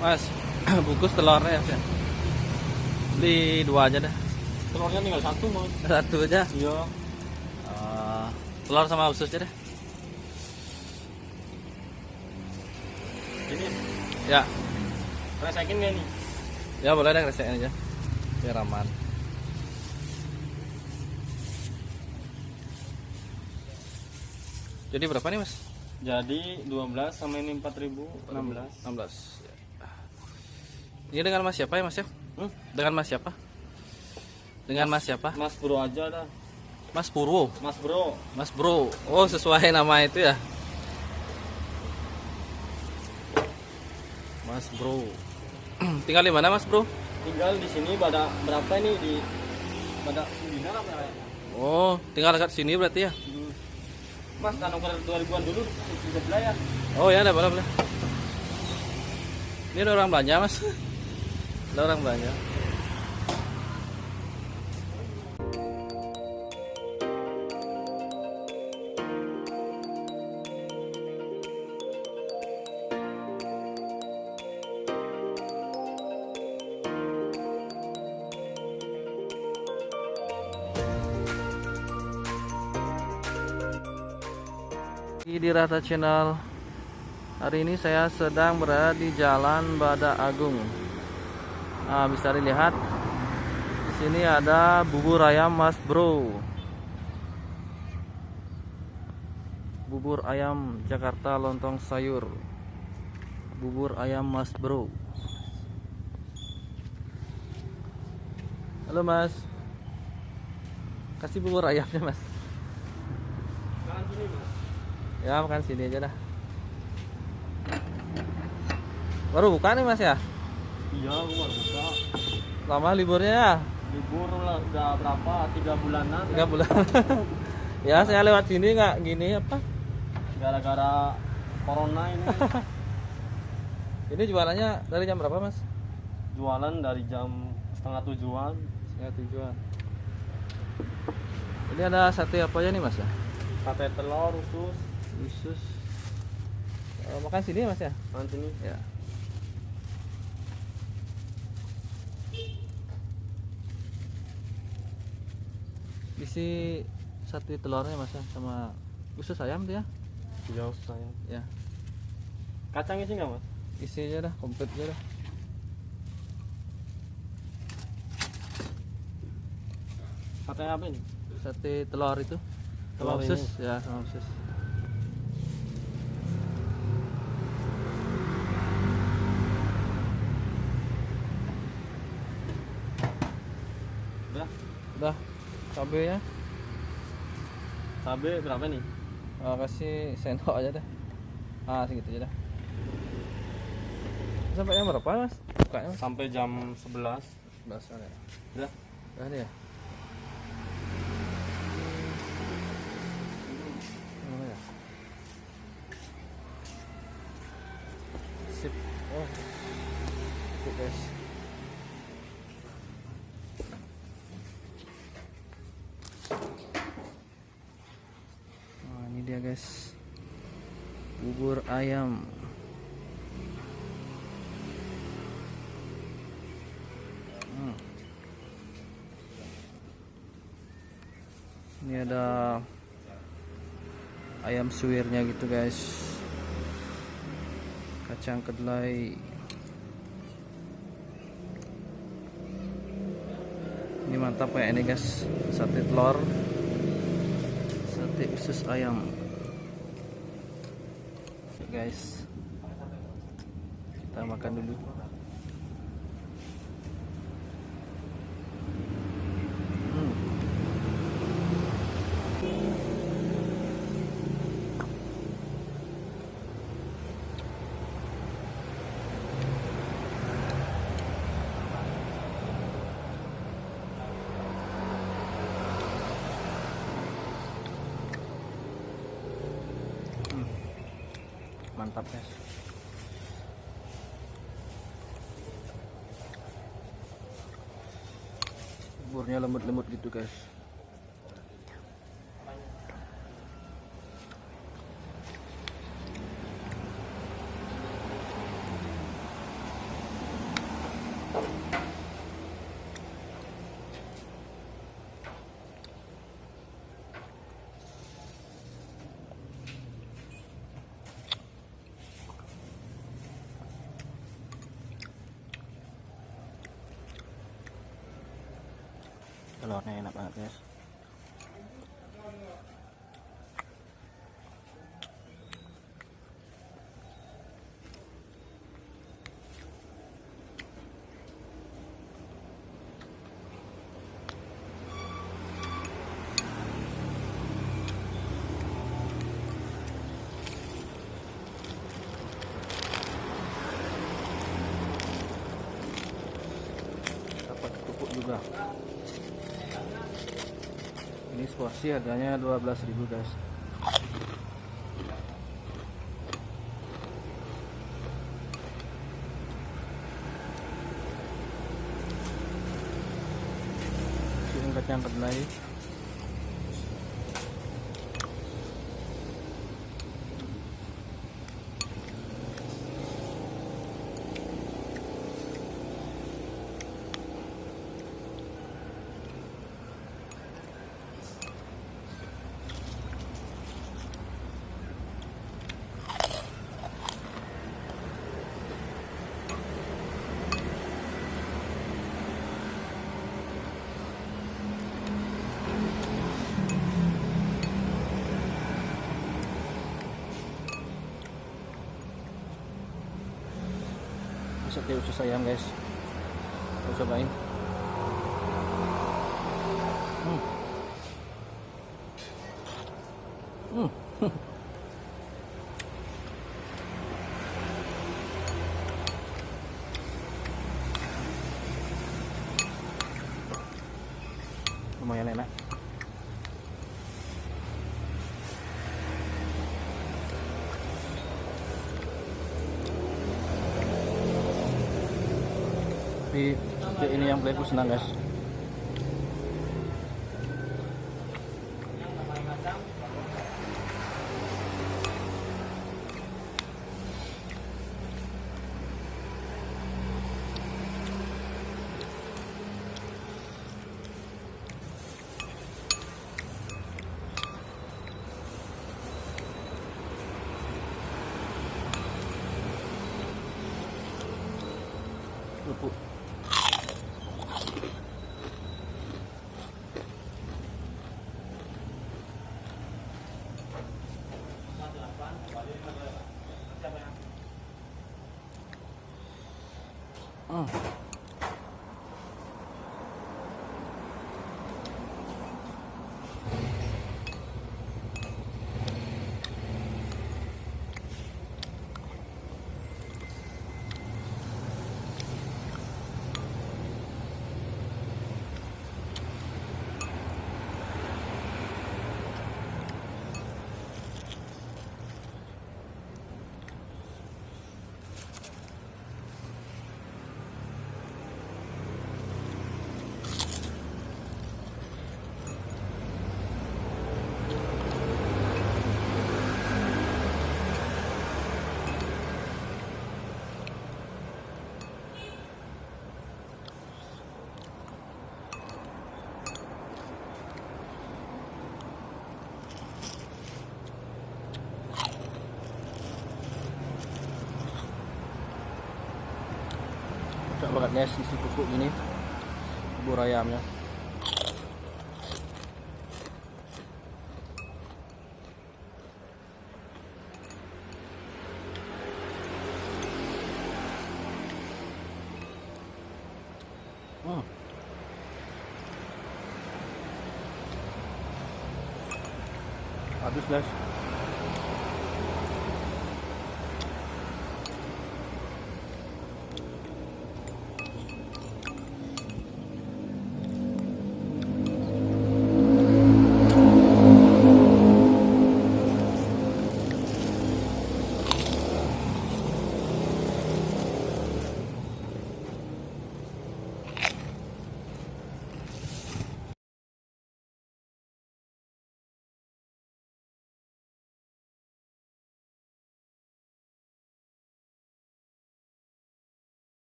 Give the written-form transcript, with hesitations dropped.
Mas, bungkus telurnya ya. Beli 2 aja dah. Telurnya tinggal 1 mas. 1 aja. Iya. Telur sama usus aja deh. Ini Ya, resekin gak nih? ya boleh deh resekin aja. Biar aman. Jadi berapa nih mas? Jadi 12 sama ini 4.000 16. 16. Ini dengan mas siapa ya mas ya? Dengan mas siapa? Dengan mas siapa? Mas bro aja dah. Mas Purwo. Mas bro. Mas bro. Oh sesuai nama itu ya. Mas bro. Tinggal di mana mas bro? Tinggal di sini pada berapa ini di pada 9 apa ya? Oh tinggal dekat sini berarti ya? Mas kan nomor 2000-an dulu bisa belayar. Oh ya, boleh boleh. Ini ada orang belanja mas. Ada orang belanja. Di Rata Channel. Hari ini saya sedang berada di Jalan Bada Agung. Nah, bisa dilihat di sini ada bubur ayam Mas Bro. Bubur ayam Jakarta lontong sayur. Bubur ayam Mas Bro. Halo Mas. Kasih bubur ayamnya Mas. Makan sini mas. Ya makan sini aja dah. Baru buka nih mas ya? Iya gua baru buka. Lama liburnya ya? Libur lah udah berapa? 3 bulanan. 3 bulan. Ya saya lewat sini nggak gini apa? Gara-gara corona ini. Ini jualannya dari jam berapa mas? Jualan dari jam setengah 7-an. Setengah 7-an. Ini ada sate apa aja nih mas ya? Sate telur, usus. Usus. Makan sini ya mas ya? Makan sini. Ya. Isi sate telurnya mas ya, sama usus ayam tuh ya? Iya usus ayam. Ya. Kacang isi nggak mas? Isi aja dah, komplit aja dah. Sate apa ini? Sate telur itu. Sama Telur usus ini. ya, sama usus. Udah. Udah, cabenya. Cabai berapa nih? Kasih sendok aja deh. Segitu aja dah. Sampai jam berapa mas? Bukanya mas? Sampai jam 11. 11 ya. Udah. Udah nih ya. Mana ya? Sip. Oh. Sip guys. Nah, ini dia guys. Bubur ayam. Ini ada ayam suwirnya gitu guys, kacang kedelai. Ini mantap kayak ini guys, sate telur, sate usus ayam guys. Kita makan dulu. Mantap guys. Buburnya lembut-lembut gitu guys. Telurnya enak banget guys. Dapat kerupuk juga. Ini seporsi harganya 12.000 guys. Ini kacang kedelai. Sate usus ayam guys, kita cobain. Lumayan enak. Tapi seperti ini yang playku senang guys. Kerupuk. Cocok banget guys isi kerupuk ini, bubur ayamnya. Habis guys.